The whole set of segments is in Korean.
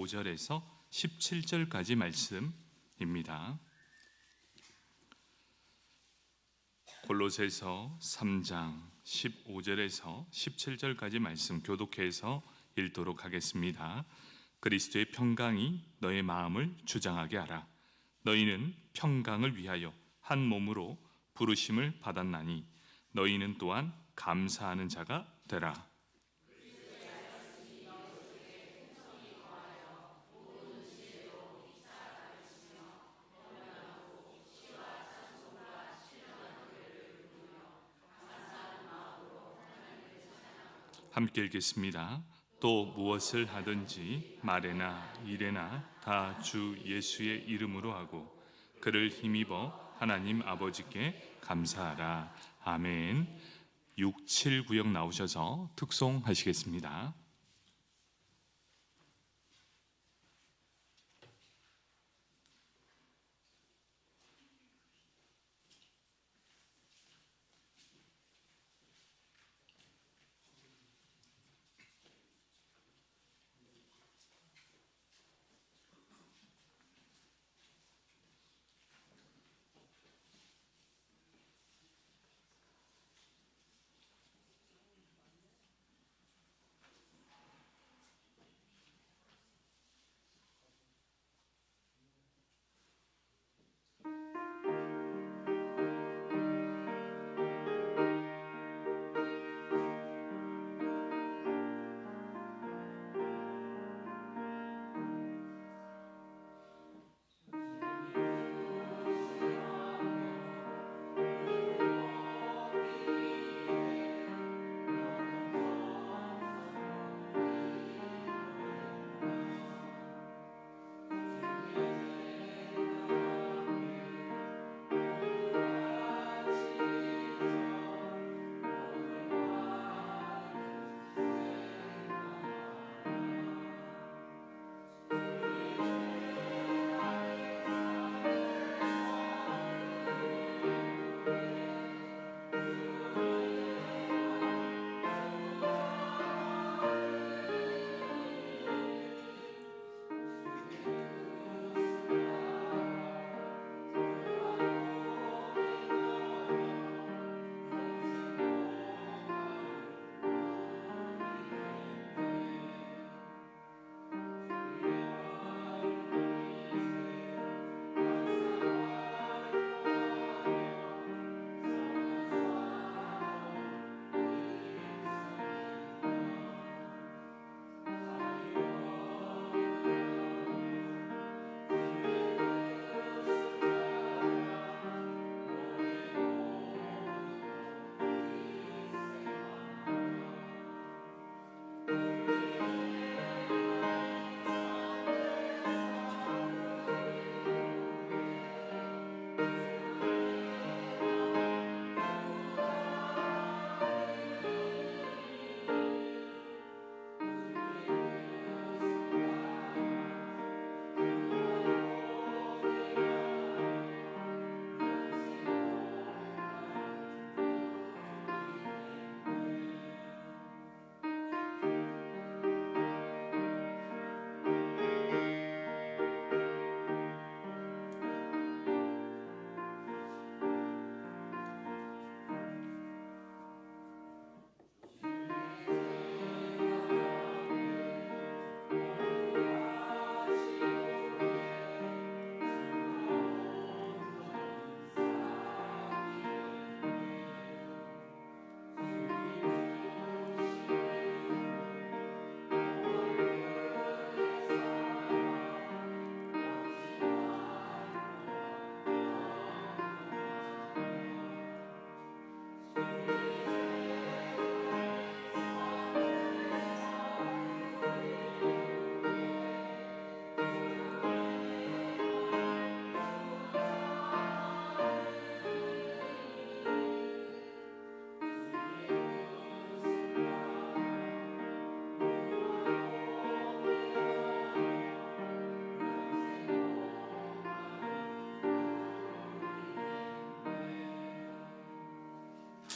5절에서 17절까지 말씀입니다. 골로새서 3장 15절에서 17절까지 말씀 교독해서 읽도록 하겠습니다. 그리스도의 평강이 너의 마음을 주장하게 하라. 너희는 평강을 위하여 한 몸으로 부르심을 받았나니 너희는 또한 감사하는 자가 되라. 함께 읽겠습니다. 또 무엇을 하든지 말에나 일에나 다 주 예수의 이름으로 하고 그를 힘입어 하나님 아버지께 감사하라. 아멘. 6, 7 구역 나오셔서 특송하시겠습니다.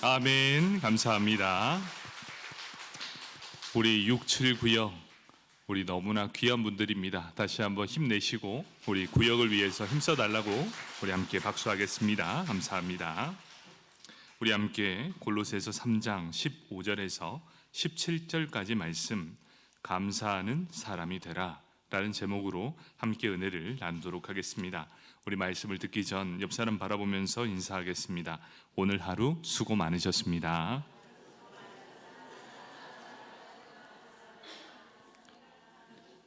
아멘. 감사합니다. 우리 6, 7 구역 우리 너무나 귀한 분들입니다. 다시 한번 힘내시고 우리 구역을 위해서 힘써 달라고 우리 함께 박수하겠습니다. 감사합니다. 우리 함께 골로새서 3장 15절에서 17절까지 말씀, 감사하는 사람이 되라 라는 제목으로 함께 은혜를 나누도록 하겠습니다. 우리 말씀을 듣기 전 옆 사람 바라보면서 인사하겠습니다. 오늘 하루 수고 많으셨습니다.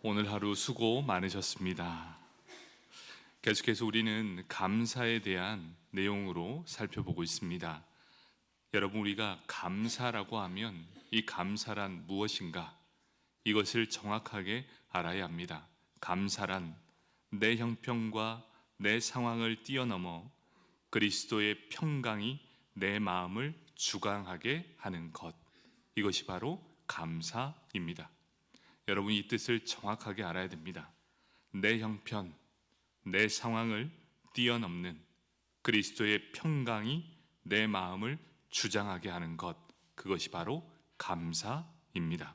오늘 하루 수고 많으셨습니다. 계속해서 우리는 감사에 대한 내용으로 살펴보고 있습니다. 여러분, 우리가 감사라고 하면 이 감사란 무엇인가? 이것을 정확하게 알아야 합니다. 감사란 내 형편과 내 상황을 뛰어넘어 그리스도의 평강이 내 마음을 주관하게 하는 것, 이것이 바로 감사입니다. 여러분, 이 뜻을 정확하게 알아야 됩니다. 내 형편, 내 상황을 뛰어넘는 그리스도의 평강이 내 마음을 주장하게 하는 것, 그것이 바로 감사입니다.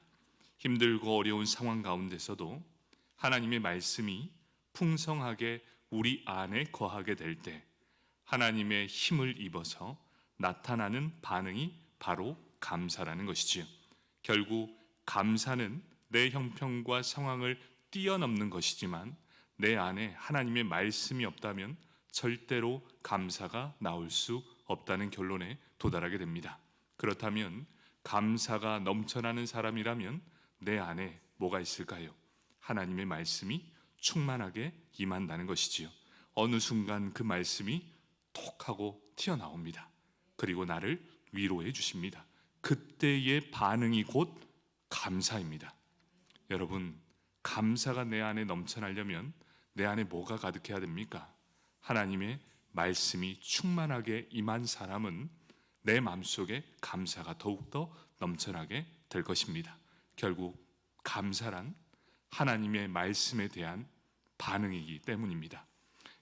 힘들고 어려운 상황 가운데서도 하나님의 말씀이 풍성하게 우리 안에 거하게 될 때 하나님의 힘을 입어서 나타나는 반응이 바로 감사라는 것이지요. 결국 감사는 내 형편과 상황을 뛰어넘는 것이지만 내 안에 하나님의 말씀이 없다면 절대로 감사가 나올 수 없다는 결론에 도달하게 됩니다. 그렇다면 감사가 넘쳐나는 사람이라면 내 안에 뭐가 있을까요? 하나님의 말씀이 충만하게 임한다는 것이지요. 어느 순간 그 말씀이 톡 하고 튀어나옵니다. 그리고 나를 위로해 주십니다. 그때의 반응이 곧 감사입니다. 여러분, 감사가 내 안에 넘쳐나려면 내 안에 뭐가 가득해야 됩니까? 하나님의 말씀이 충만하게 임한 사람은 내 마음속에 감사가 더욱더 넘쳐나게 될 것입니다. 결국 감사란 하나님의 말씀에 대한 반응이기 때문입니다.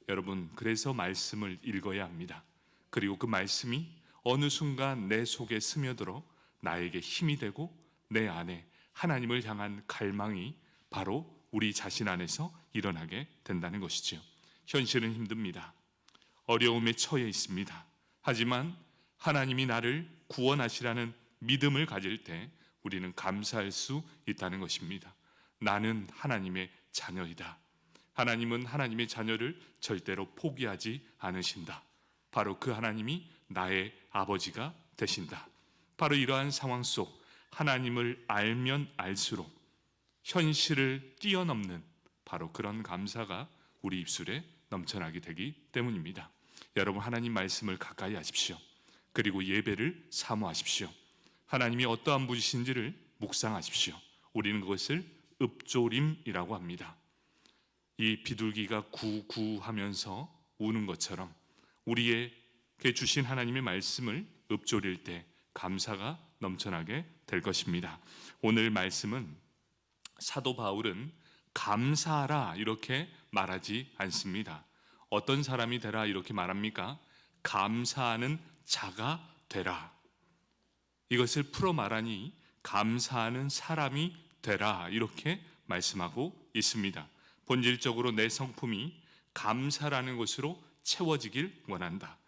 여러분, 그래서 말씀을 읽어야 합니다. 그리고 그 말씀이 어느 순간 내 속에 스며들어 나에게 힘이 되고 내 안에 하나님을 향한 갈망이 바로 우리 자신 안에서 일어나게 된다는 것이지요. 현실은 힘듭니다. 어려움에 처해 있습니다. 하지만 하나님이 나를 구원하시라는 믿음을 가질 때 우리는 감사할 수 있다는 것입니다. 나는 하나님의 자녀이다. 하나님은 하나님의 자녀를 절대로 포기하지 않으신다. 바로 그 하나님이 나의 아버지가 되신다. 바로 이러한 상황 속 하나님을 알면 알수록 현실을 뛰어넘는 바로 그런 감사가 우리 입술에 넘쳐나게 되기 때문입니다. 여러분, 하나님 말씀을 가까이 하십시오. 그리고 예배를 사모하십시오. 하나님이 어떠한 분이신지를 묵상하십시오. 우리는 그것을 읍조림이라고 합니다. 이 비둘기가 구구 하면서 우는 것처럼 우리에게 주신 하나님의 말씀을 읍조릴 때 감사가 넘쳐나게 될 것입니다. 오늘 말씀은 사도 바울은 감사하라 이렇게 말하지 않습니다. 어떤 사람이 되라 이렇게 말합니까? 감사하는 자가 되라. 이것을 풀어 말하니 감사하는 사람이 되라 이렇게 말씀하고 있습니다. 본질적으로 내 성품이 감사라는 것으로 채워지길 원한다.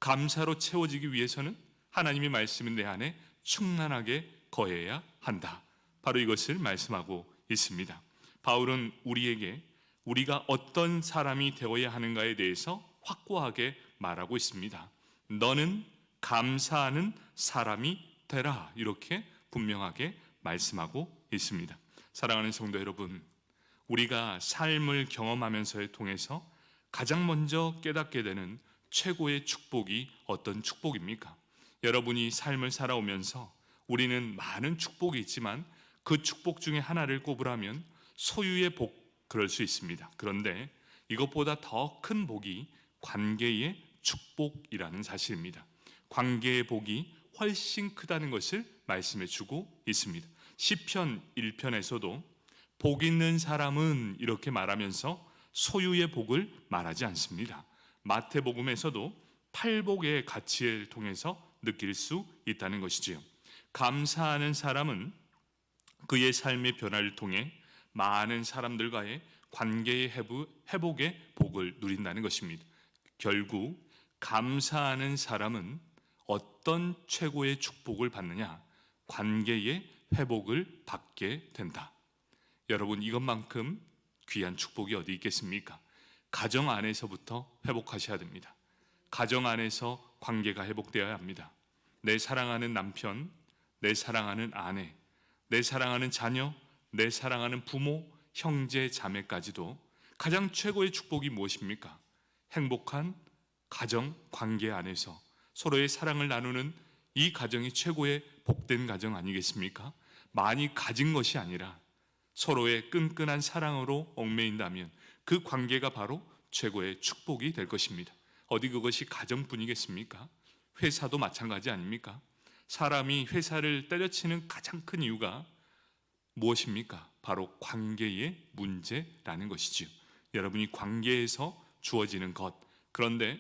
감사로 채워지기 위해서는 하나님의 말씀이 내 안에 충만하게 거해야 한다. 바로 이것을 말씀하고 있습니다. 바울은 우리에게 우리가 어떤 사람이 되어야 하는가에 대해서 확고하게 말하고 있습니다. 너는 감사하는 사람이 되라 이렇게 분명하게 말씀하고 있습니다. 사랑하는 성도 여러분, 우리가 삶을 경험하면서에 통해서 가장 먼저 깨닫게 되는 최고의 축복이 어떤 축복입니까? 여러분이 삶을 살아오면서 우리는 많은 축복이 있지만 그 축복 중에 하나를 꼽으라면 소유의 복, 그럴 수 있습니다. 그런데 이것보다 더 큰 복이 관계의 축복이라는 사실입니다. 관계의 복이 훨씬 크다는 것을 말씀해 주고 있습니다. 시편 1편에서도 복 있는 사람은 이렇게 말하면서 소유의 복을 말하지 않습니다. 마태복음에서도 팔복의 가치를 통해서 느낄 수 있다는 것이지요. 감사하는 사람은 그의 삶의 변화를 통해 많은 사람들과의 관계의 회복의 복을 누린다는 것입니다. 결국 감사하는 사람은 어떤 최고의 축복을 받느냐? 관계의 회복을 받게 된다. 여러분, 이것만큼 귀한 축복이 어디 있겠습니까? 가정 안에서부터 회복하셔야 됩니다. 가정 안에서 관계가 회복되어야 합니다. 내 사랑하는 남편, 내 사랑하는 아내, 내 사랑하는 자녀, 내 사랑하는 부모, 형제, 자매까지도 가장 최고의 축복이 무엇입니까? 행복한 가정 관계 안에서 서로의 사랑을 나누는 이 가정이 최고의 복된 가정 아니겠습니까? 많이 가진 것이 아니라 서로의 끈끈한 사랑으로 얽매인다면 그 관계가 바로 최고의 축복이 될 것입니다. 어디 그것이 가정뿐이겠습니까? 회사도 마찬가지 아닙니까? 사람이 회사를 때려치는 가장 큰 이유가 무엇입니까? 바로 관계의 문제라는 것이지요. 여러분이 관계에서 주어지는 것. 그런데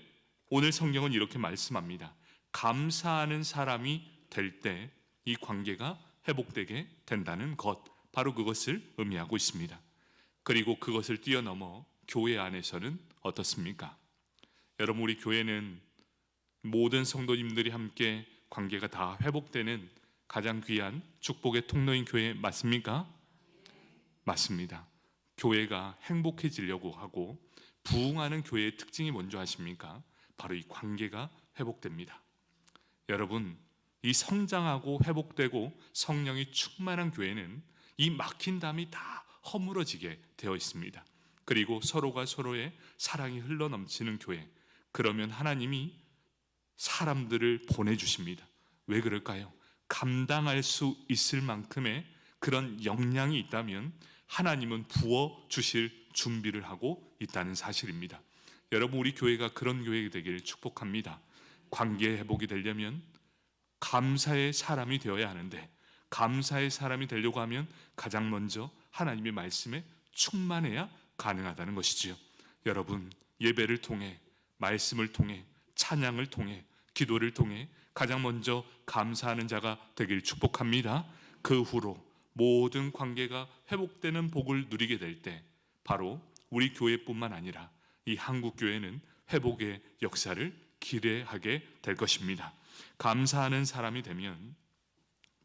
오늘 성경은 이렇게 말씀합니다. 감사하는 사람이 될 때 이 관계가 회복되게 된다는 것. 바로 그것을 의미하고 있습니다. 그리고 그것을 뛰어넘어 교회 안에서는 어떻습니까? 여러분, 우리 교회는 모든 성도님들이 함께 관계가 다 회복되는 가장 귀한 축복의 통로인 교회 맞습니까? 맞습니다. 교회가 행복해지려고 하고 부흥하는 교회의 특징이 뭔지 아십니까? 바로 이 관계가 회복됩니다. 여러분, 이 성장하고 회복되고 성령이 충만한 교회는 이 막힌 담이 다 허물어지게 되어 있습니다. 그리고 서로가 서로의 사랑이 흘러넘치는 교회. 그러면 하나님이 사람들을 보내주십니다. 왜 그럴까요? 감당할 수 있을 만큼의 그런 역량이 있다면 하나님은 부어주실 준비를 하고 있다는 사실입니다. 여러분, 우리 교회가 그런 교회가 되기를 축복합니다. 관계 회복이 되려면 감사의 사람이 되어야 하는데, 감사의 사람이 되려고 하면 가장 먼저 하나님의 말씀에 충만해야 가능하다는 것이지요. 여러분, 예배를 통해, 말씀을 통해, 찬양을 통해, 기도를 통해 가장 먼저 감사하는 자가 되길 축복합니다. 그 후로 모든 관계가 회복되는 복을 누리게 될 때 바로 우리 교회뿐만 아니라 이 한국 교회는 회복의 역사를 기대하게 될 것입니다. 감사하는 사람이 되면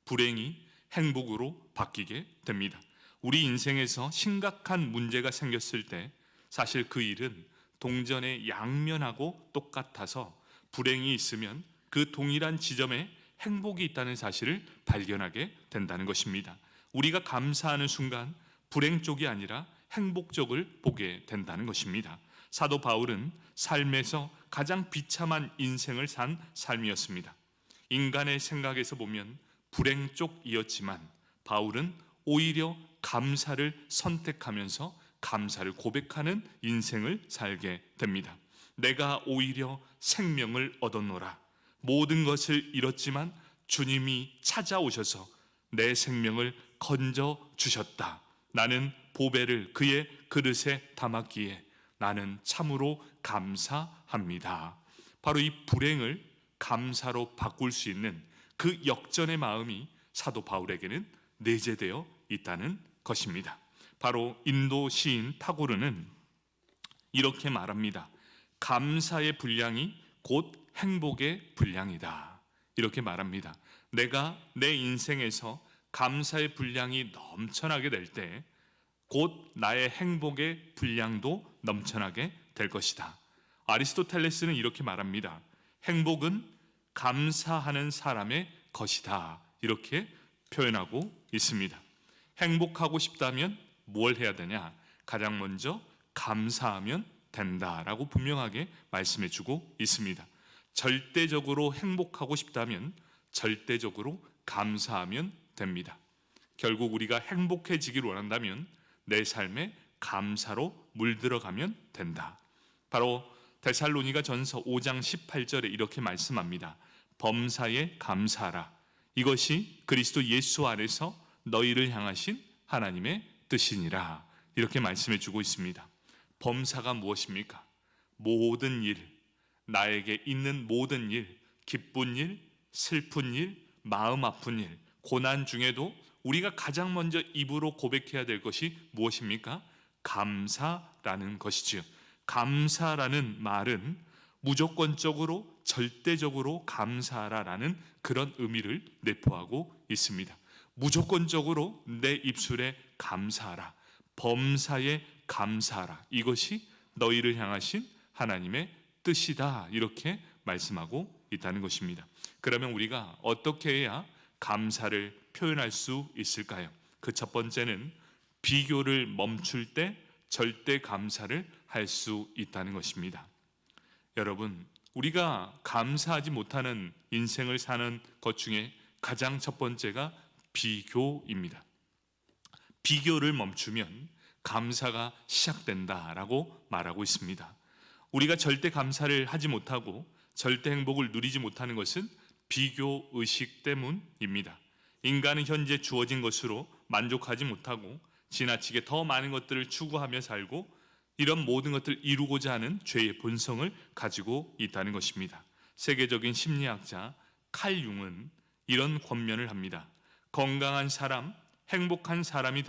불행이 행복으로 바뀌게 됩니다. 우리 인생에서 심각한 문제가 생겼을 때 사실 그 일은 동전의 양면하고 똑같아서 불행이 있으면 그 동일한 지점에 행복이 있다는 사실을 발견하게 된다는 것입니다. 우리가 감사하는 순간 불행 쪽이 아니라 행복 쪽을 보게 된다는 것입니다. 사도 바울은 삶에서 가장 비참한 인생을 산 삶이었습니다. 인간의 생각에서 보면 불행 쪽이었지만 바울은 오히려 감사를 선택하면서 감사를 고백하는 인생을 살게 됩니다. 내가 오히려 생명을 얻었노라. 모든 것을 잃었지만 주님이 찾아오셔서 내 생명을 건져 주셨다. 나는 보배를 그의 그릇에 담았기에 나는 참으로 감사합니다. 바로 이 불행을 감사로 바꿀 수 있는 그 역전의 마음이 사도 바울에게는 내재되어 있다는 것입니다. 바로 인도 시인 타고르는 이렇게 말합니다. 감사의 분량이 곧 행복의 분량이다. 이렇게 말합니다. 내가 내 인생에서 감사의 분량이 넘쳐나게 될 때 곧 나의 행복의 분량도 넘쳐나게 될 것이다. 아리스토텔레스는 이렇게 말합니다. 행복은 감사하는 사람의 것이다. 이렇게 표현하고 있습니다. 행복하고 싶다면 뭘 해야 되냐? 가장 먼저 감사하면 된다라고 분명하게 말씀해 주고 있습니다. 절대적으로 행복하고 싶다면 절대적으로 감사하면 됩니다. 결국 우리가 행복해지기를 원한다면 내 삶에 감사로 물들어가면 된다. 바로 데살로니가 전서 5장 18절에 이렇게 말씀합니다. 범사에 감사하라. 이것이 그리스도 예수 안에서 너희를 향하신 하나님의 뜻이니라. 이렇게 말씀해 주고 있습니다. 범사가 무엇입니까? 모든 일, 나에게 있는 모든 일, 기쁜 일, 슬픈 일, 마음 아픈 일, 고난 중에도 우리가 가장 먼저 입으로 고백해야 될 것이 무엇입니까? 감사라는 것이지요. 감사라는 말은 무조건적으로 절대적으로 감사하라라는 그런 의미를 내포하고 있습니다. 무조건적으로 내 입술에 감사하라, 범사에 감사하라, 이것이 너희를 향하신 하나님의 뜻이다, 이렇게 말씀하고 있다는 것입니다. 그러면 우리가 어떻게 해야 감사를 표현할 수 있을까요? 그 첫 번째는 비교를 멈출 때 절대 감사를 할 수 있다는 것입니다. 여러분, 우리가 감사하지 못하는 인생을 사는 것 중에 가장 첫 번째가 비교입니다. 비교를 멈추면 감사가 시작된다라고 말하고 있습니다. 우리가 절대 감사를 하지 못하고 절대 행복을 누리지 못하는 것은 비교 의식 때문입니다. 인간은 현재 주어진 것으로 만족하지 못하고 지나치게 더 많은 것들을 추구하며 살고 이런 모든 것들을 이루고자 하는 죄의 본성을 가지고 있다는 것입니다. 세계적인 심리학자 칼 융은 이런 권면을 합니다. 건강한 사람, 행복한 사람이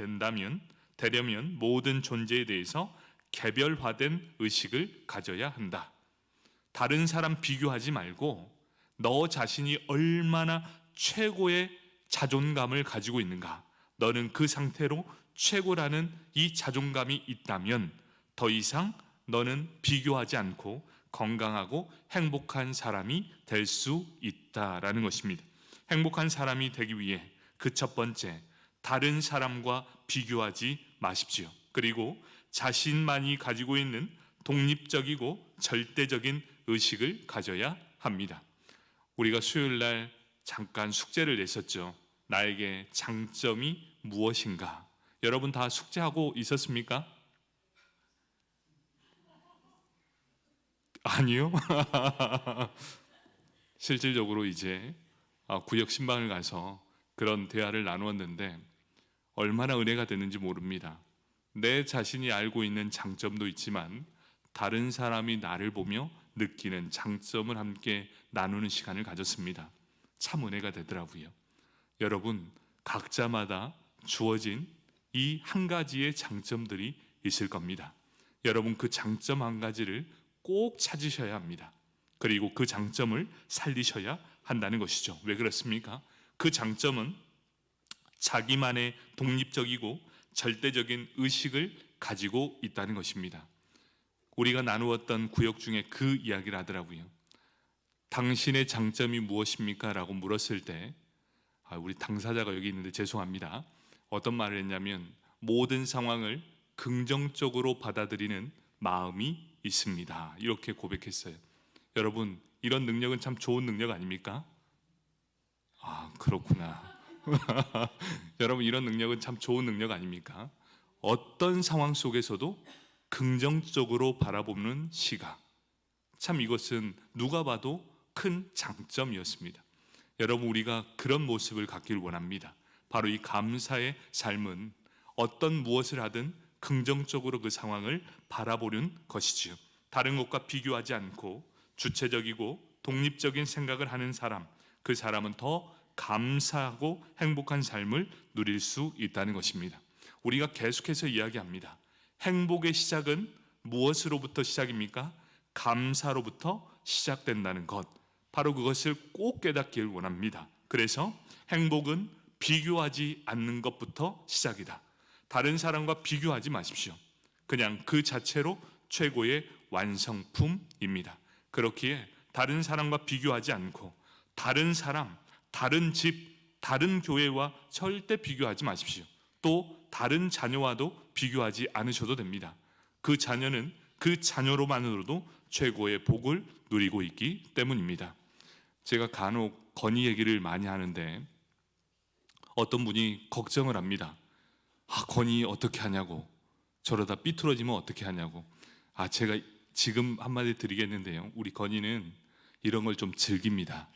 되려면 모든 존재에 대해서 개별화된 의식을 가져야 한다. 다른 사람 비교하지 말고 너 자신이 얼마나 최고의 자존감을 가지고 있는가, 너는 그 상태로 최고라는 이 자존감이 있다면 더 이상 너는 비교하지 않고 건강하고 행복한 사람이 될 수 있다라는 것입니다. 행복한 사람이 되기 위해 그 첫 번째, 다른 사람과 비교하지 마십시오. 그리고 자신만이 가지고 있는 독립적이고 절대적인 의식을 가져야 합니다. 우리가 수요일 날 잠깐 숙제를 냈었죠. 나에게 장점이 무엇인가? 여러분 다 숙제하고 있었습니까? 아니요. 실질적으로 이제 구역 신방을 가서 그런 대화를 나누었는데 얼마나 은혜가 되는지 모릅니다. 내 자신이 알고 있는 장점도 있지만 다른 사람이 나를 보며 느끼는 장점을 함께 나누는 시간을 가졌습니다. 참 은혜가 되더라고요. 여러분, 각자마다 주어진 이 한 가지의 장점들이 있을 겁니다. 여러분, 그 장점 한 가지를 꼭 찾으셔야 합니다. 그리고 그 장점을 살리셔야 한다는 것이죠. 왜 그렇습니까? 그 장점은 자기만의 독립적이고 절대적인 의식을 가지고 있다는 것입니다. 우리가 나누었던 구역 중에 그 이야기를 하더라고요. 당신의 장점이 무엇입니까? 라고 물었을 때 우리 당사자가 여기 있는데 죄송합니다. 어떤 말을 했냐면 모든 상황을 긍정적으로 받아들이는 마음이 있습니다. 이렇게 고백했어요. 여러분, 이런 능력은 참 좋은 능력 아닙니까? 그렇구나. 여러분, 이런 능력은 참 좋은 능력 아닙니까? 어떤 상황 속에서도 긍정적으로 바라보는 시각, 참 이것은 누가 봐도 큰 장점이었습니다. 여러분, 우리가 그런 모습을 갖길 원합니다. 바로 이 감사의 삶은 어떤 무엇을 하든 긍정적으로 그 상황을 바라보는 것이지요. 다른 것과 비교하지 않고 주체적이고 독립적인 생각을 하는 사람, 그 사람은 더 감사하고 행복한 삶을 누릴 수 있다는 것입니다. 우리가 계속해서 이야기합니다. 행복의 시작은 무엇으로부터 시작입니까? 감사로부터 시작된다는 것, 바로 그것을 꼭 깨닫길 원합니다. 그래서 행복은 비교하지 않는 것부터 시작이다. 다른 사람과 비교하지 마십시오. 그냥 그 자체로 최고의 완성품입니다. 그렇기에 다른 사람과 비교하지 않고 다른 사람, 다른 집, 다른 교회와 절대 비교하지 마십시오. 또 다른 자녀와도 비교하지 않으셔도 됩니다. 그 자녀는 그 자녀로만으로도 최고의 복을 누리고 있기 때문입니다. 제가 간혹 건의 얘기를 많이 하는데 어떤 분이 걱정을 합니다. 건의 어떻게 하냐고, 저러다 삐뚤어지면 어떻게 하냐고. 제가 지금 한마디 드리겠는데요, 우리 건의는 이런 걸 좀 즐깁니다.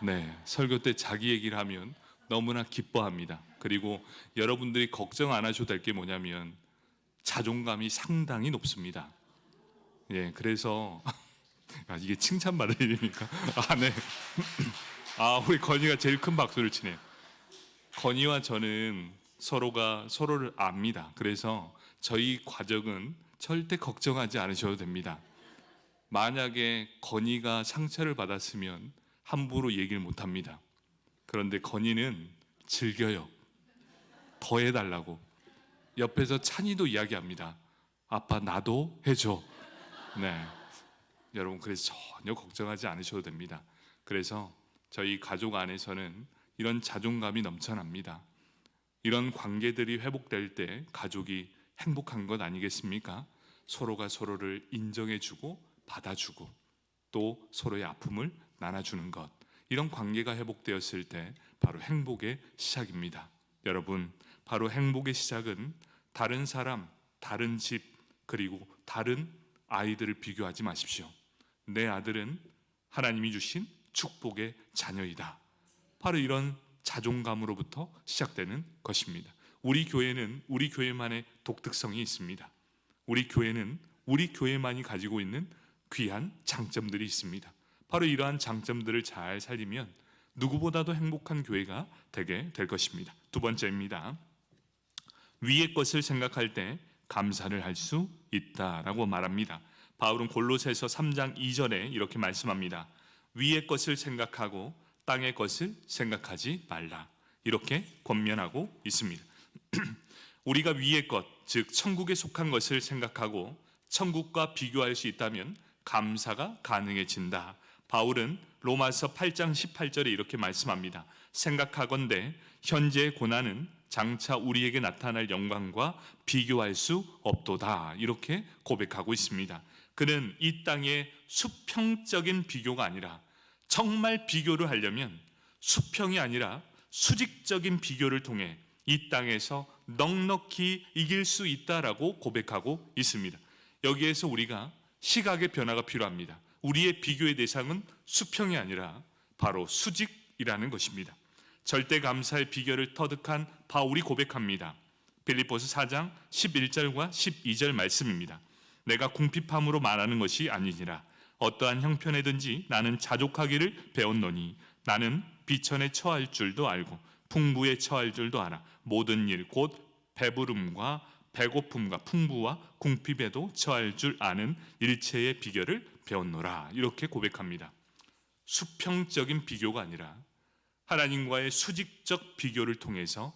네, 설교 때 자기 얘기를 하면 너무나 기뻐합니다. 그리고 여러분들이 걱정 안 하셔도 될 게 뭐냐면 자존감이 상당히 높습니다. 예, 그래서 이게 칭찬받을 일입니까? 네. 우리 건이가 제일 큰 박수를 치네요. 건이와 저는 서로가 서로를 압니다. 그래서 저희 가족은 절대 걱정하지 않으셔도 됩니다. 만약에 건이가 상처를 받았으면 함부로 얘기를 못 합니다. 그런데 건이는 즐겨요. 더 해달라고. 옆에서 찬이도 이야기합니다. 아빠 나도 해줘. 네, 여러분 그래서 전혀 걱정하지 않으셔도 됩니다. 그래서 저희 가족 안에서는 이런 자존감이 넘쳐납니다. 이런 관계들이 회복될 때 가족이 행복한 것 아니겠습니까? 서로가 서로를 인정해주고 받아주고 또 서로의 아픔을 나눠주는 것, 이런 관계가 회복되었을 때 바로 행복의 시작입니다. 여러분, 바로 행복의 시작은 다른 사람, 다른 집, 그리고 다른 아이들을 비교하지 마십시오. 내 아들은 하나님이 주신 축복의 자녀이다. 바로 이런 자존감으로부터 시작되는 것입니다. 우리 교회는 우리 교회만의 독특성이 있습니다. 우리 교회는 우리 교회만이 가지고 있는 귀한 장점들이 있습니다. 바로 이러한 장점들을 잘 살리면 누구보다도 행복한 교회가 되게 될 것입니다. 두 번째입니다. 위의 것을 생각할 때 감사를 할 수 있다라고 말합니다. 바울은 골로새서 3장 2절에 이렇게 말씀합니다. 위의 것을 생각하고 땅의 것을 생각하지 말라. 이렇게 권면하고 있습니다. 우리가 위의 것, 즉 천국에 속한 것을 생각하고 천국과 비교할 수 있다면 감사가 가능해진다. 바울은 로마서 8장 18절에 이렇게 말씀합니다. 생각하건대 현재의 고난은 장차 우리에게 나타날 영광과 비교할 수 없도다. 이렇게 고백하고 있습니다. 그는 이 땅의 수평적인 비교가 아니라 정말 비교를 하려면 수평이 아니라 수직적인 비교를 통해 이 땅에서 넉넉히 이길 수 있다라고 고백하고 있습니다. 여기에서 우리가 시각의 변화가 필요합니다. 우리의 비교의 대상은 수평이 아니라 바로 수직이라는 것입니다. 절대 감사의 비결을 터득한 바울이 고백합니다. 빌립보서 4장 11절과 12절 말씀입니다. 내가 궁핍함으로 말하는 것이 아니니라. 어떠한 형편에든지 나는 자족하기를 배웠노니 나는 비천에 처할 줄도 알고 풍부에 처할 줄도 알아. 모든 일 곧 배부름과 배고픔과 풍부와 궁핍에도 처할 줄 아는 일체의 비결을 배웠노라. 이렇게 고백합니다. 수평적인 비교가 아니라 하나님과의 수직적 비교를 통해서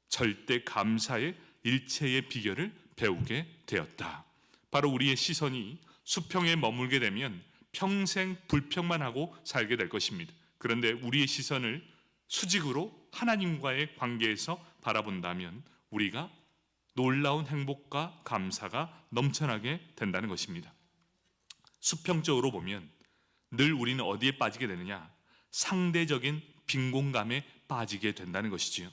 절대 감사의 일체의 비결을 배우게 되었다. 바로 우리의 시선이 수평에 머물게 되면 평생 불평만 하고 살게 될 것입니다. 그런데 우리의 시선을 수직으로 하나님과의 관계에서 바라본다면 우리가 놀라운 행복과 감사가 넘쳐나게 된다는 것입니다. 수평적으로 보면 늘 우리는 어디에 빠지게 되느냐? 상대적인 빈곤감에 빠지게 된다는 것이지요.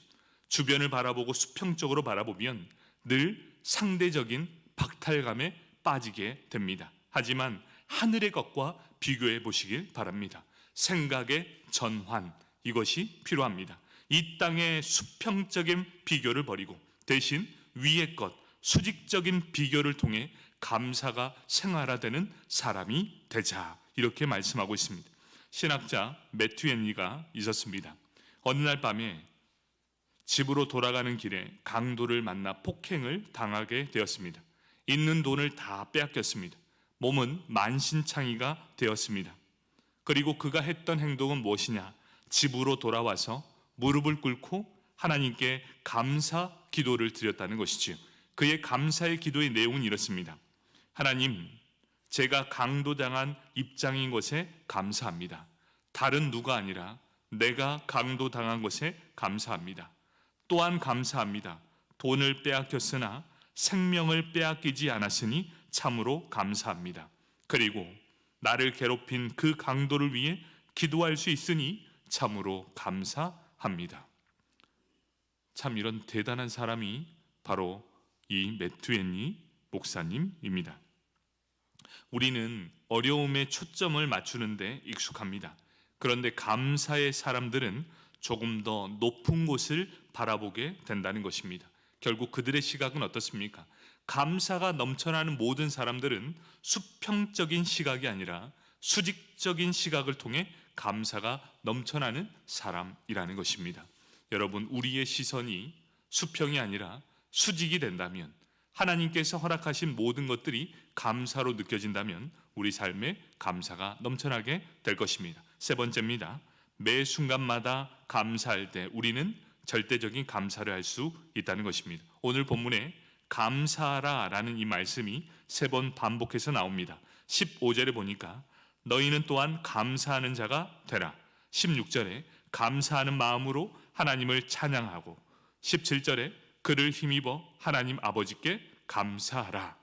주변을 바라보고 수평적으로 바라보면 늘 상대적인 박탈감에 빠지게 됩니다. 하지만 하늘의 것과 비교해 보시길 바랍니다. 생각의 전환, 이것이 필요합니다. 이 땅의 수평적인 비교를 버리고 대신 위의 것, 수직적인 비교를 통해 감사가 생활화되는 사람이 되자. 이렇게 말씀하고 있습니다. 신학자 매튜 헨리가 있었습니다. 어느 날 밤에 집으로 돌아가는 길에 강도를 만나 폭행을 당하게 되었습니다. 있는 돈을 다 빼앗겼습니다. 몸은 만신창이가 되었습니다. 그리고 그가 했던 행동은 무엇이냐? 집으로 돌아와서 무릎을 꿇고 하나님께 감사 기도를 드렸다는 것이지요. 그의 감사의 기도의 내용은 이렇습니다. 하나님, 제가 강도당한 입장인 것에 감사합니다. 다른 누가 아니라 내가 강도당한 것에 감사합니다. 또한 감사합니다. 돈을 빼앗겼으나 생명을 빼앗기지 않았으니 참으로 감사합니다. 그리고 나를 괴롭힌 그 강도를 위해 기도할 수 있으니 참으로 감사합니다. 참 이런 대단한 사람이 바로 이 매튜 헨리 목사님입니다. 우리는 어려움에 초점을 맞추는데 익숙합니다. 그런데 감사의 사람들은 조금 더 높은 곳을 바라보게 된다는 것입니다. 결국 그들의 시각은 어떻습니까? 감사가 넘쳐나는 모든 사람들은 수평적인 시각이 아니라 수직적인 시각을 통해 감사가 넘쳐나는 사람이라는 것입니다. 여러분, 우리의 시선이 수평이 아니라 수직이 된다면, 하나님께서 허락하신 모든 것들이 감사로 느껴진다면 우리 삶에 감사가 넘쳐나게 될 것입니다. 세 번째입니다. 매 순간마다 감사할 때 우리는 절대적인 감사를 할 수 있다는 것입니다. 오늘 본문에 감사하라 라는 이 말씀이 3번 반복해서 나옵니다. 15절에 보니까 너희는 또한 감사하는 자가 되라. 16절에 감사하는 마음으로 하나님을 찬양하고, 17절에 그를 힘입어 하나님 아버지께 감사하라.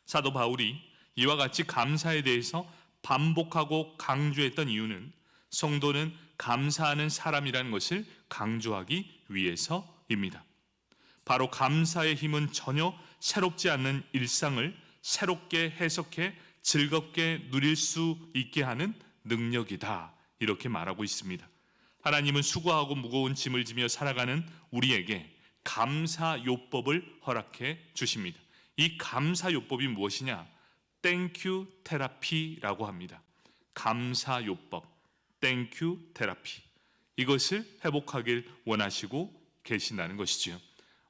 사도 바울이 이와 같이 감사에 대해서 반복하고 강조했던 이유는 성도는 감사하는 사람이라는 것을 강조하기 위해서입니다. 바로 감사의 힘은 전혀 새롭지 않는 일상을 새롭게 해석해 즐겁게 누릴 수 있게 하는 능력이다, 이렇게 말하고 있습니다. 하나님은 수고하고 무거운 짐을 지며 살아가는 우리에게 감사요법을 허락해 주십니다. 이 감사요법이 무엇이냐? 땡큐 테라피라고 합니다. 감사요법, 땡큐 테라피. 이것을 회복하길 원하시고 계신다는 것이지요.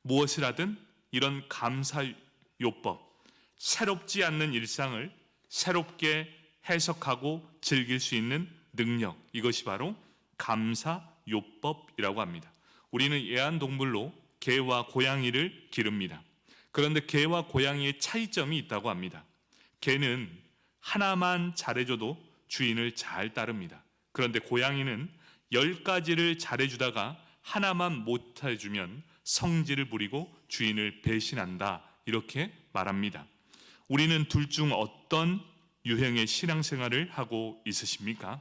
무엇을 하든 이런 감사요법, 새롭지 않는 일상을 새롭게 해석하고 즐길 수 있는 능력, 이것이 바로 감사요법이라고 합니다. 우리는 애완동물로 개와 고양이를 기릅니다. 그런데 개와 고양이의 차이점이 있다고 합니다. 개는 하나만 잘해줘도 주인을 잘 따릅니다. 그런데 고양이는 10가지를 잘해주다가 하나만 못해주면 성질을 부리고 주인을 배신한다, 이렇게 말합니다. 우리는 둘 중 어떤 유형의 신앙생활을 하고 있으십니까?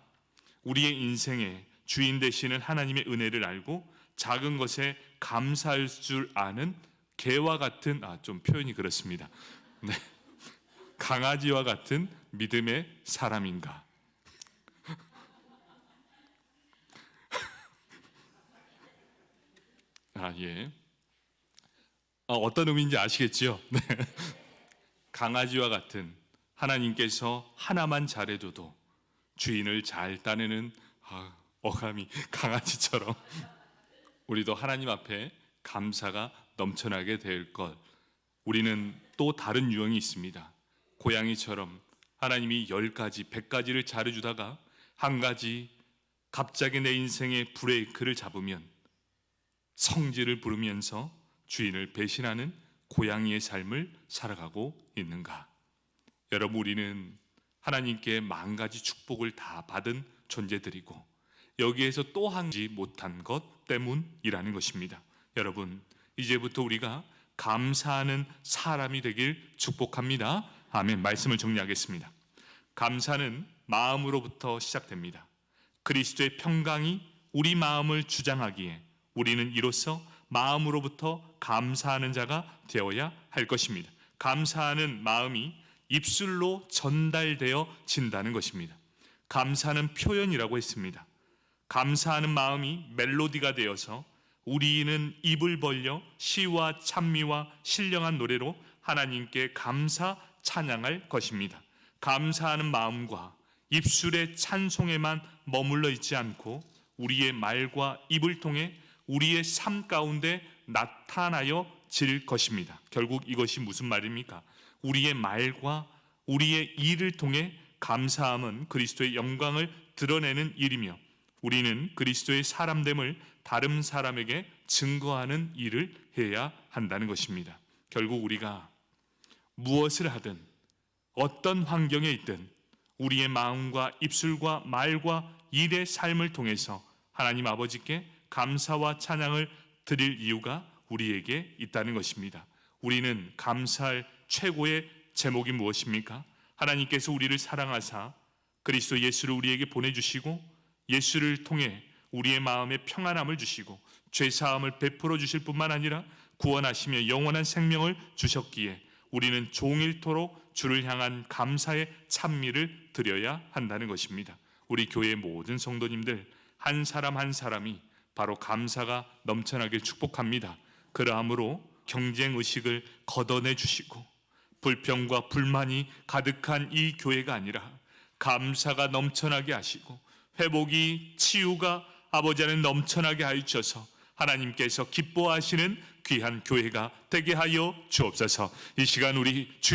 우리의 인생에 주인 되시는 하나님의 은혜를 알고 작은 것에 감사할 줄 아는 개와 같은, 좀 표현이 그렇습니다. 네. 강아지와 같은 믿음의 사람인가? 예. 어떤 의미인지 아시겠지요? 네. 강아지와 같은, 하나님께서 하나만 잘해줘도 주인을 잘 따르는, 어감이 강아지처럼 우리도 하나님 앞에 감사가 넘쳐나게 될 것. 우리는 또 다른 유형이 있습니다. 고양이처럼 하나님이 10가지, 100가지를 잘해주다가 한 가지 갑자기 내 인생의 브레이크를 잡으면 성질을 부르면서 주인을 배신하는 고양이의 삶을 살아가고 있는가? 여러분, 우리는 하나님께 10,000가지 축복을 다 받은 존재들이고 여기에서 또 하지 못한 것 때문이라는 것입니다. 여러분, 이제부터 우리가 감사하는 사람이 되길 축복합니다. 아멘. 말씀을 정리하겠습니다. 감사는 마음으로부터 시작됩니다. 그리스도의 평강이 우리 마음을 주장하기에 우리는 이로써 마음으로부터 감사하는 자가 되어야 할 것입니다. 감사하는 마음이 입술로 전달되어 진다는 것입니다. 감사는 표현이라고 했습니다. 감사하는 마음이 멜로디가 되어서 우리는 입을 벌려 시와 찬미와 신령한 노래로 하나님께 감사 찬양할 것입니다. 감사하는 마음과 입술의 찬송에만 머물러 있지 않고 우리의 말과 입을 통해 우리의 삶 가운데 나타나여 질 것입니다. 결국 이것이 무슨 말입니까? 우리의 말과 우리의 일을 통해 감사함은 그리스도의 영광을 드러내는 일이며 우리는 그리스도의 사람됨을 다른 사람에게 증거하는 일을 해야 한다는 것입니다. 결국 우리가 무엇을 하든 어떤 환경에 있든 우리의 마음과 입술과 말과 일의 삶을 통해서 하나님 아버지께 감사와 찬양을 드릴 이유가 우리에게 있다는 것입니다. 우리는 감사할 최고의 제목이 무엇입니까? 하나님께서 우리를 사랑하사 그리스도 예수를 우리에게 보내주시고 예수를 통해 우리의 마음에 평안함을 주시고 죄사함을 베풀어 주실 뿐만 아니라 구원하시며 영원한 생명을 주셨기에 우리는 종일토록 주를 향한 감사의 찬미를 드려야 한다는 것입니다. 우리 교회의 모든 성도님들 한 사람 한 사람이 바로 감사가 넘쳐나길 축복합니다. 그러함으로 경쟁의식을 걷어내 주시고 불평과 불만이 가득한 이 교회가 아니라 감사가 넘쳐나게 하시고 회복이 치유가 아버지 안에 넘쳐나게 하여 주셔서 하나님께서 기뻐하시는 귀한 교회가 되게 하여 주옵소서. 이 시간 우리 주